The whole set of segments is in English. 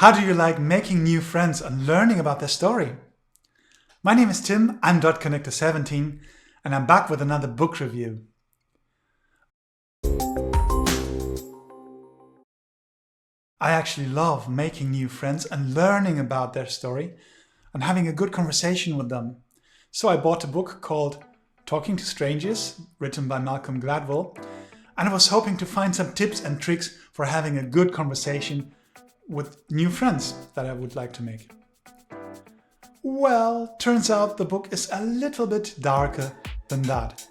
How do you like making new friends and learning about their story? My name is Tim, I'm .connector17, and I'm back with another book review. I actually love making new friends and learning about their story and having a good conversation with them. So I bought a book called Talking to Strangers, written by Malcolm Gladwell, and I was hoping to find some tips and tricks for having a good conversation with new friends that I would like to make. Well, turns out the book is a little bit darker than that.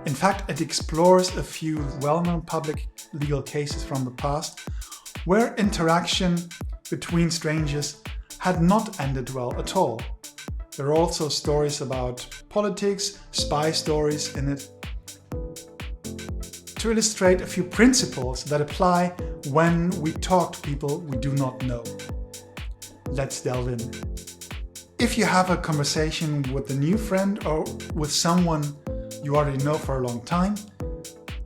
In fact, it explores a few well-known public legal cases from the past where interaction between strangers had not ended well at all. There are also stories about politics, spy stories in it, to illustrate a few principles that apply when we talk to people we do not know. Let's delve in. If you have a conversation with a new friend or with someone you already know for a long time,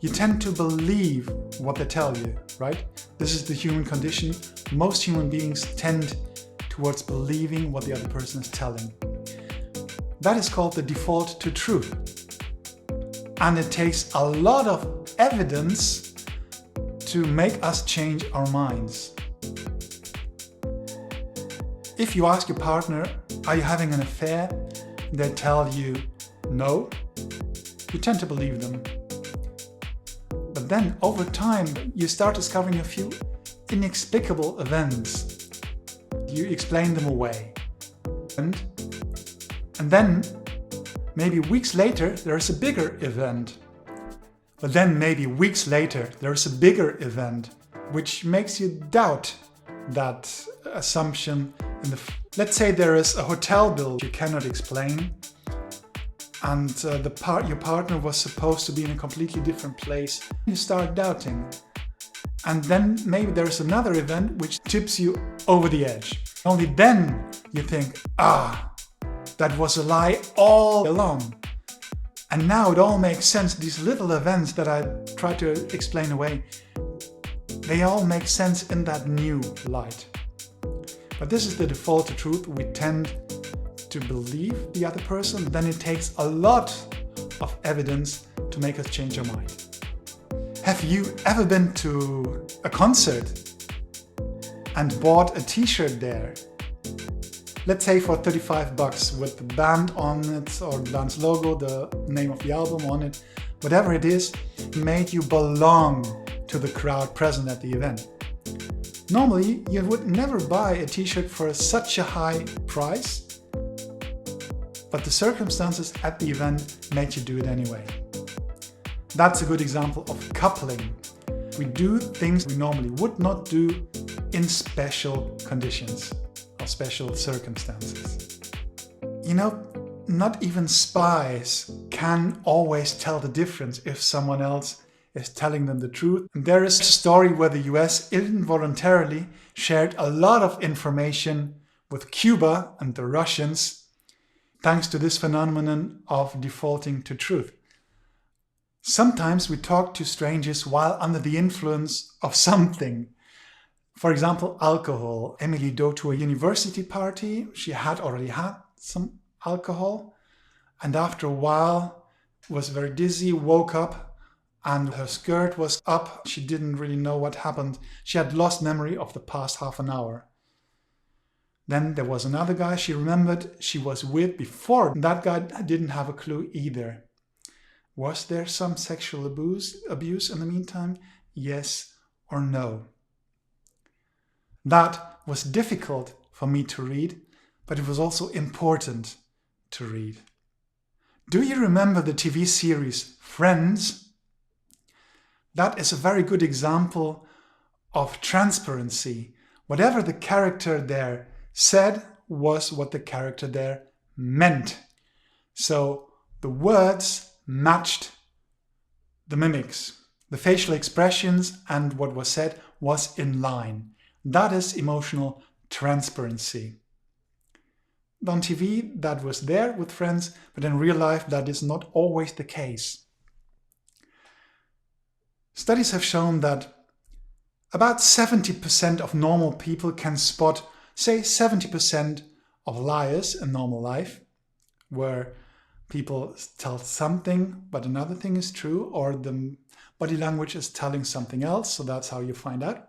you tend to believe what they tell you, right? This is the human condition. Most human beings tend towards believing what the other person is telling. That is called the default to truth. And it takes a lot of evidence to make us change our minds. If you ask your partner, are you having an affair? They tell you no. You tend to believe them. But then over time, you start discovering a few inexplicable events. You explain them away. And then maybe weeks later, there is a bigger event. But then maybe weeks later, there is a bigger event, which makes you doubt that assumption. Let's say there is a hotel bill you cannot explain, and your partner was supposed to be in a completely different place. You start doubting. And then maybe there's another event which tips you over the edge. Only then you think, that was a lie all along. And now it all makes sense. These little events that I try to explain away, they all make sense in that new light. But this is the default to truth. We tend to believe the other person. Then it takes a lot of evidence to make us change our mind. Have you ever been to a concert and bought a t-shirt there? Let's say for $35 with the band on it or the band's logo, the name of the album on it, whatever it is, made you belong to the crowd present at the event. Normally, you would never buy a t-shirt for such a high price, but the circumstances at the event made you do it anyway. That's a good example of coupling. We do things we normally would not do in special conditions. Special circumstances. You know, not even spies can always tell the difference if someone else is telling them the truth. And there is a story where the US involuntarily shared a lot of information with Cuba and the Russians thanks to this phenomenon of defaulting to truth. Sometimes we talk to strangers while under the influence of something. For example, alcohol. Emily go to a university party. She had already had some alcohol, and after a while was very dizzy, woke up, and her skirt was up. She didn't really know what happened. She had lost memory of the past half an hour. Then there was another guy she remembered she was with before. That guy didn't have a clue either. Was there some sexual abuse in the meantime? Yes or no? That was difficult for me to read, but it was also important to read. Do you remember the TV series Friends? That is a very good example of transparency. Whatever the character there said was what the character there meant. So the words matched the mimics. The facial expressions and what was said was in line. That is emotional transparency. On TV, that was there with Friends, but in real life, that is not always the case. Studies have shown that About 70% of normal people can spot, say, 70% of liars in normal life, where people tell something but another thing is true, or the body language is telling something else, so that's how you find out.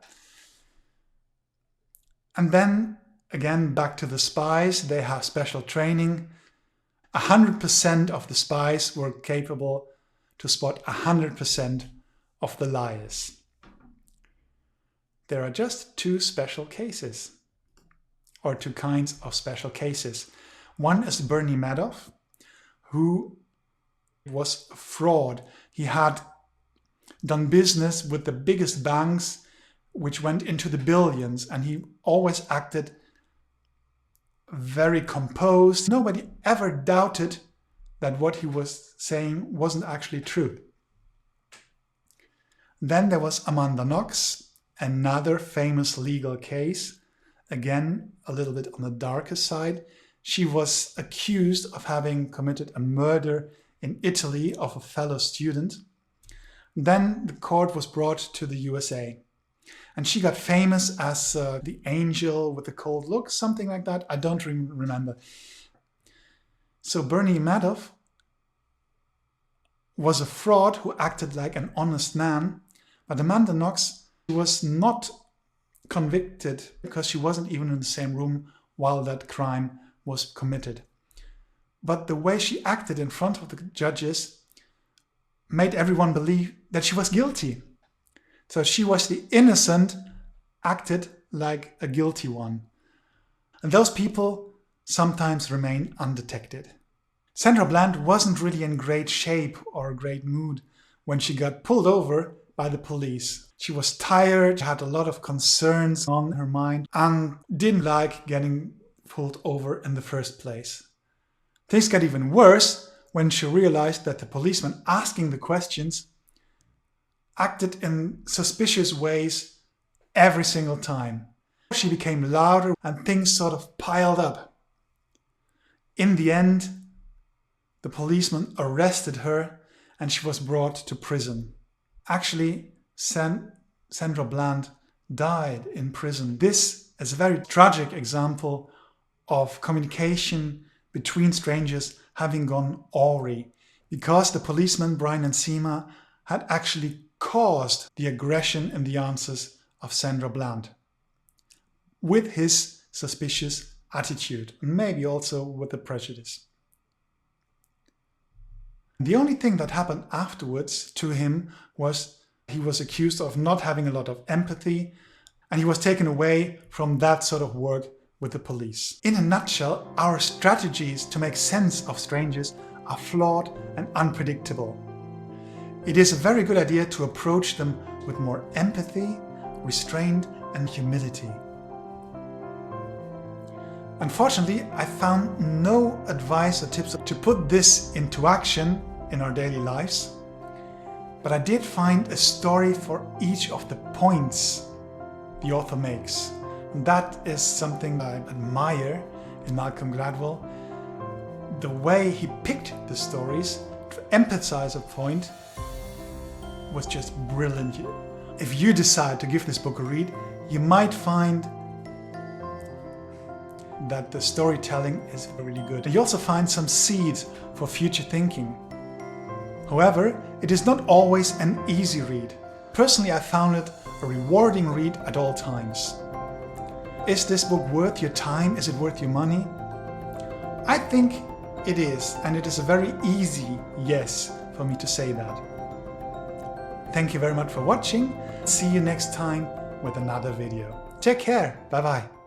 And then, again, back to the spies, they have special training. 100% of the spies were capable to spot 100% of the liars. There are just two special cases, or two kinds of special cases. One is Bernie Madoff, who was a fraud. He had done business with the biggest banks, which went into the billions, and he always acted very composed. Nobody ever doubted that what he was saying wasn't actually true. Then there was Amanda Knox, another famous legal case, again a little bit on the darker side. She was accused of having committed a murder in Italy of a fellow student. Then the court was brought to the USA. And she got famous as the angel with the cold look, something like that. I don't remember. So Bernie Madoff was a fraud who acted like an honest man. But Amanda Knox was not convicted because she wasn't even in the same room while that crime was committed. But the way she acted in front of the judges made everyone believe that she was guilty. So she was the innocent, acted like a guilty one. And those people sometimes remain undetected. Sandra Bland wasn't really in great shape or great mood when she got pulled over by the police. She was tired, had a lot of concerns on her mind, and didn't like getting pulled over in the first place. Things got even worse when she realized that the policeman asking the questions acted in suspicious ways every single time. She became louder and things sort of piled up. In the end, the policeman arrested her and she was brought to prison. Actually, Sandra Bland died in prison. This is a very tragic example of communication between strangers having gone awry, because the policeman, Brian Encima, had actually caused the aggression in the answers of Sandra Bland with his suspicious attitude, maybe also with the prejudice. The only thing that happened afterwards to him was he was accused of not having a lot of empathy, and he was taken away from that sort of work with the police. In a nutshell, our strategies to make sense of strangers are flawed and unpredictable. It is a very good idea to approach them with more empathy, restraint, and humility. Unfortunately, I found no advice or tips to put this into action in our daily lives, but I did find a story for each of the points the author makes. And that is something I admire in Malcolm Gladwell. The way he picked the stories to emphasize a point was just brilliant. If you decide to give this book a read, you might find that the storytelling is really good. You also find some seeds for future thinking. However, it is not always an easy read. Personally, I found it a rewarding read at all times. Is this book worth your time? Is it worth your money? I think it is, and it is a very easy yes for me to say that. Thank you very much for watching. See you next time with another video. Take care. Bye bye.